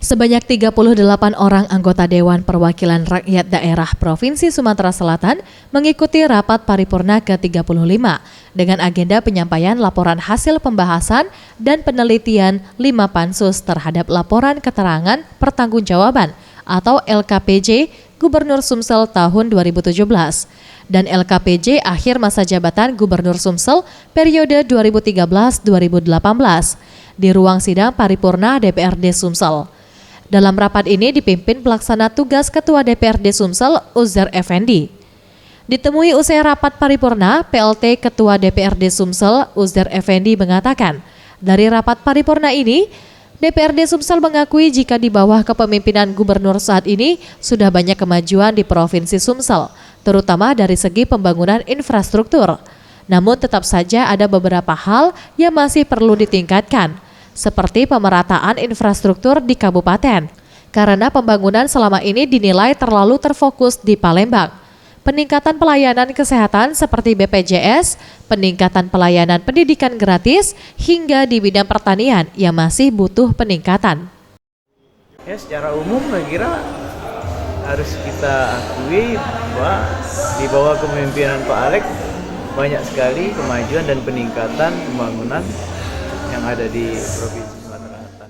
Sebanyak 38 orang anggota Dewan Perwakilan Rakyat Daerah Provinsi Sumatera Selatan mengikuti rapat paripurna ke-35 dengan agenda penyampaian laporan hasil pembahasan dan penelitian 5 pansus terhadap laporan keterangan pertanggungjawaban atau LKPJ Gubernur Sumsel tahun 2017 dan LKPJ akhir masa jabatan Gubernur Sumsel periode 2013-2018 di ruang sidang paripurna DPRD Sumsel. Dalam rapat ini dipimpin pelaksana tugas Ketua DPRD Sumsel, Uzair Effendi. Ditemui usai rapat paripurna, PLT Ketua DPRD Sumsel, Uzair Effendi mengatakan, dari rapat paripurna ini, DPRD Sumsel mengakui jika di bawah kepemimpinan gubernur saat ini sudah banyak kemajuan di Provinsi Sumsel, terutama dari segi pembangunan infrastruktur. Namun tetap saja ada beberapa hal yang masih perlu ditingkatkan, seperti pemerataan infrastruktur di kabupaten, karena pembangunan selama ini dinilai terlalu terfokus di Palembang. Peningkatan pelayanan kesehatan seperti BPJS, peningkatan pelayanan pendidikan gratis, hingga di bidang pertanian yang masih butuh peningkatan. Ya, secara umum saya kira harus kita akui bahwa di bawah kepemimpinan Pak Alex banyak sekali kemajuan dan peningkatan pembangunan yang ada di Provinsi Sumatera Selatan.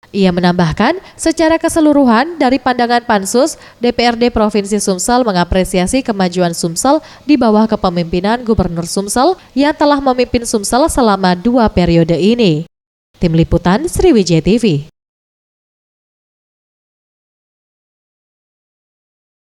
Ia menambahkan, secara keseluruhan dari pandangan Pansus, DPRD Provinsi Sumsel mengapresiasi kemajuan Sumsel di bawah kepemimpinan Gubernur Sumsel yang telah memimpin Sumsel selama 2 periode ini. Tim Liputan Sriwijaya TV.